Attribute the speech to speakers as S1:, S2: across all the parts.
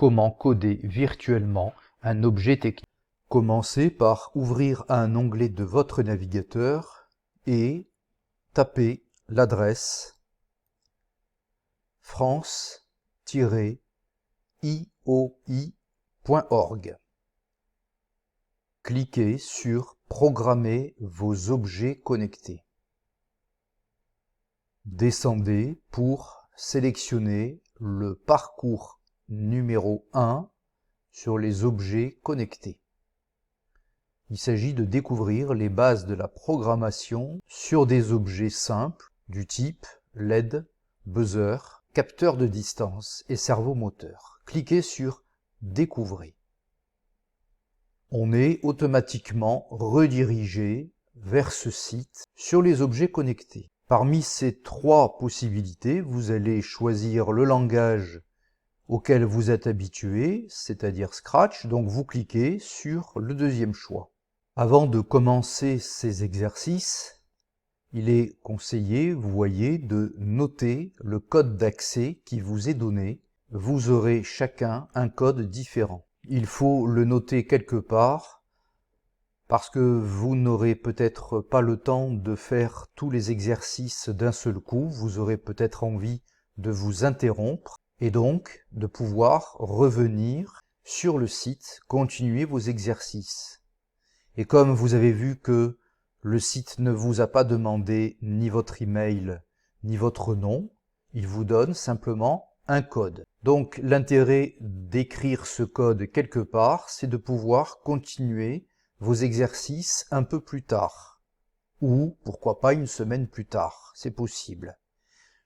S1: comment coder virtuellement un objet technique. Commencez par ouvrir un onglet de votre navigateur et tapez l'adresse france-ioi.org. Cliquez sur « Programmer vos objets connectés ». Descendez pour sélectionner le parcours numéro 1 sur les objets connectés. Il s'agit de découvrir les bases de la programmation sur des objets simples du type LED, buzzer, capteur de distance et servomoteur. Cliquez sur « Découvrez ». On est automatiquement redirigé vers ce site sur les objets connectés. Parmi ces trois possibilités, vous allez choisir le langage auquel vous êtes habitué, c'est-à-dire Scratch, donc vous cliquez sur le deuxième choix. Avant de commencer ces exercices, il est conseillé, vous voyez, de noter le code d'accès qui vous est donné. Vous aurez chacun un code différent. Il faut le noter quelque part parce que vous n'aurez peut-être pas le temps de faire tous les exercices d'un seul coup. Vous aurez peut-être envie de vous interrompre et donc de pouvoir revenir sur le site, continuer vos exercices. Et comme vous avez vu que le site ne vous a pas demandé ni votre email ni votre nom, il vous donne simplement un code. Donc l'intérêt d'écrire ce code quelque part, c'est de pouvoir continuer vos exercices un peu plus tard. Ou pourquoi pas une semaine plus tard, c'est possible.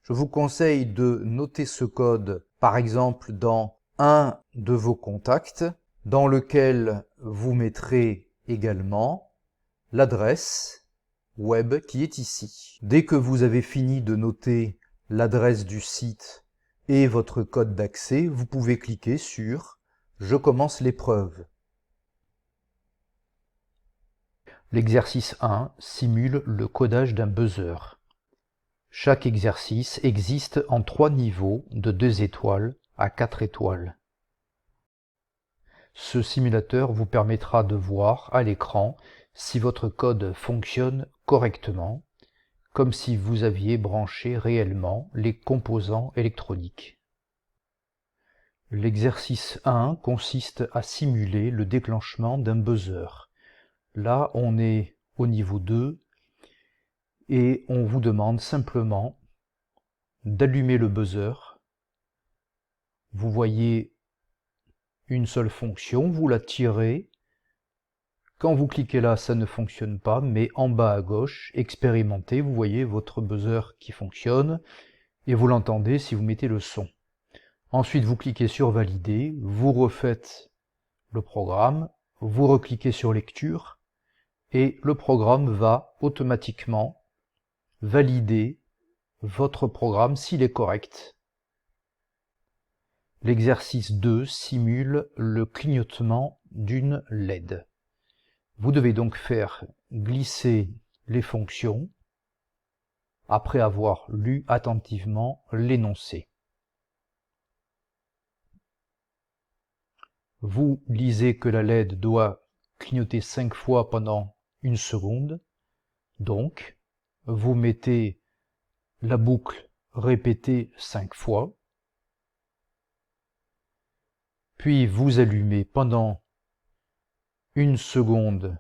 S1: Je vous conseille de noter ce code, par exemple, dans un de vos contacts, dans lequel vous mettrez également l'adresse web qui est ici. Dès que vous avez fini de noter l'adresse du site et votre code d'accès, vous pouvez cliquer sur « Je commence l'épreuve ». L'exercice 1 simule le codage d'un buzzer. Chaque exercice existe en 3 niveaux de 2 étoiles à 4 étoiles. Ce simulateur vous permettra de voir à l'écran si votre code fonctionne correctement, comme si vous aviez branché réellement les composants électroniques. L'exercice 1 consiste à simuler le déclenchement d'un buzzer. Là, on est au niveau 2 et on vous demande simplement d'allumer le buzzer. Vous voyez une seule fonction, vous la tirez. Quand vous cliquez là, ça ne fonctionne pas, mais en bas à gauche, expérimentez, vous voyez votre buzzer qui fonctionne et vous l'entendez si vous mettez le son. Ensuite, vous cliquez sur Valider, vous refaites le programme, vous recliquez sur Lecture et le programme va automatiquement valider votre programme s'il est correct. L'exercice 2 simule le clignotement d'une LED. Vous devez donc faire glisser les fonctions après avoir lu attentivement l'énoncé. Vous lisez que la LED doit clignoter 5 fois pendant 1 seconde, donc vous mettez la boucle répétée 5 fois, puis vous allumez pendant 1 seconde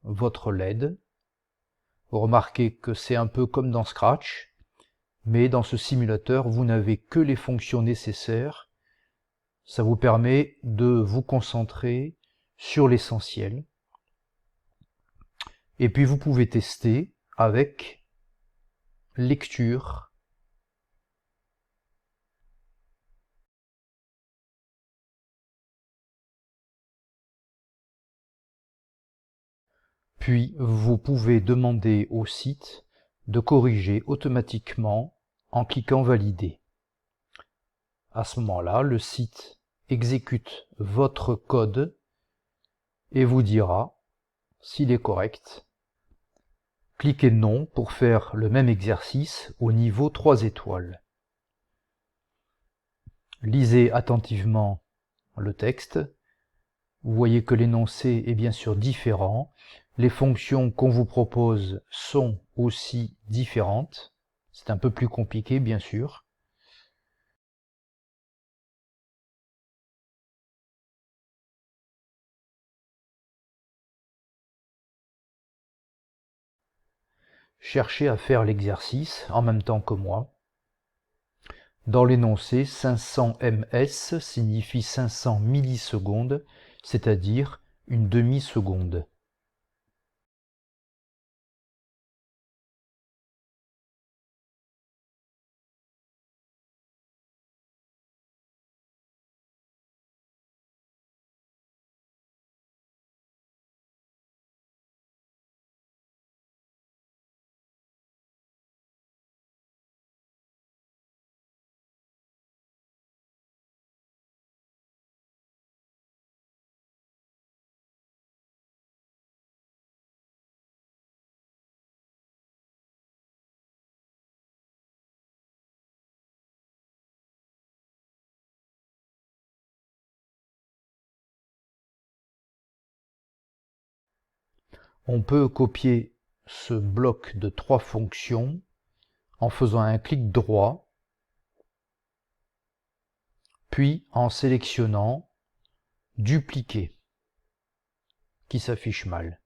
S1: votre LED. Vous remarquez que c'est un peu comme dans Scratch, mais dans ce simulateur, vous n'avez que les fonctions nécessaires. Ça vous permet de vous concentrer sur l'essentiel. Et puis vous pouvez tester avec lecture. Puis vous pouvez demander au site de corriger automatiquement en cliquant Valider. À ce moment-là, le site exécute votre code et vous dira s'il est correct. Cliquez Non pour faire le même exercice au niveau 3 étoiles. Lisez attentivement le texte. Vous voyez que l'énoncé est bien sûr différent. Les fonctions qu'on vous propose sont aussi différentes. C'est un peu plus compliqué, bien sûr. Cherchez à faire l'exercice en même temps que moi. Dans l'énoncé, 500 ms signifie 500 millisecondes, c'est-à-dire une demi-seconde. On peut copier ce bloc de 3 fonctions en faisant un clic droit, puis en sélectionnant « Dupliquer » qui s'affiche mal.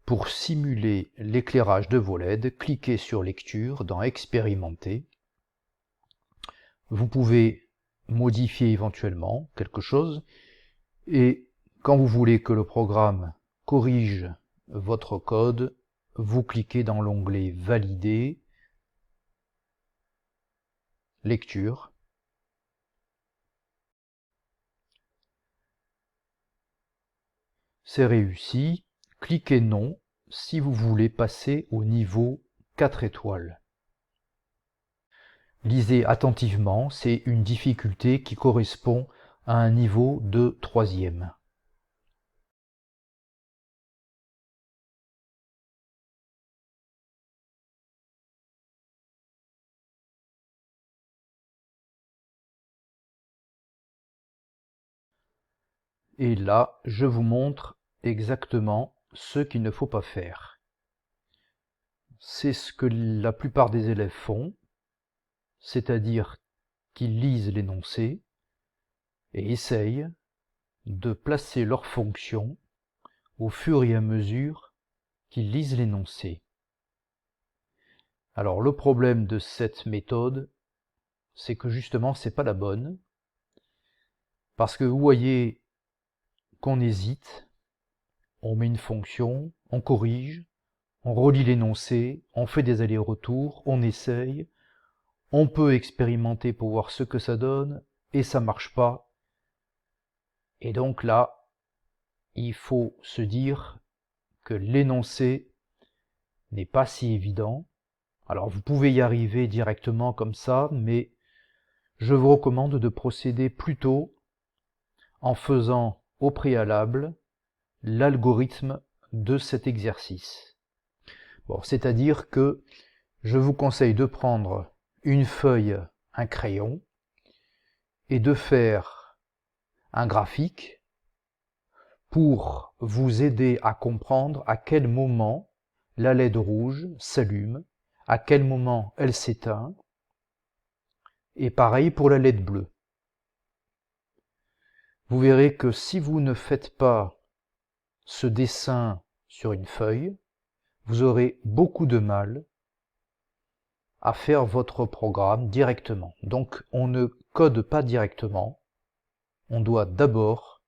S1: Pour simuler l'éclairage de vos LED, cliquez sur Lecture dans Expérimenter. Vous pouvez modifier éventuellement quelque chose et quand vous voulez que le programme corrige votre code, vous cliquez dans l'onglet Valider, Lecture. C'est réussi. Cliquez Non si vous voulez passer au niveau 4 étoiles. Lisez attentivement, c'est une difficulté qui correspond à un niveau de 3e. Et là, je vous montre exactement ce qu'il ne faut pas faire. C'est ce que la plupart des élèves font, c'est-à-dire qu'ils lisent l'énoncé et essayent de placer leurs fonctions au fur et à mesure qu'ils lisent l'énoncé. Alors le problème de cette méthode, c'est que justement c'est pas la bonne, parce que vous voyez qu'on hésite, on met une fonction, on corrige, on relit l'énoncé, on fait des allers-retours, on essaye, on peut expérimenter pour voir ce que ça donne, et ça marche pas. Et donc là, il faut se dire que l'énoncé n'est pas si évident. Alors vous pouvez y arriver directement comme ça, mais je vous recommande de procéder plutôt en faisant au préalable l'algorithme de cet exercice. Bon, c'est-à-dire que je vous conseille de prendre une feuille, un crayon, et de faire un graphique pour vous aider à comprendre à quel moment la LED rouge s'allume, à quel moment elle s'éteint, et pareil pour la LED bleue. Vous verrez que si vous ne faites pas ce dessin sur une feuille, vous aurez beaucoup de mal à faire votre programme directement. Donc on ne code pas directement, on doit d'abord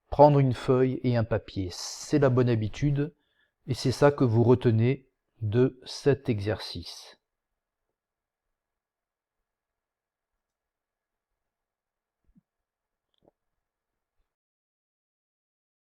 S1: prendre une feuille et un papier. C'est la bonne habitude et c'est ça que vous retenez de cet exercice.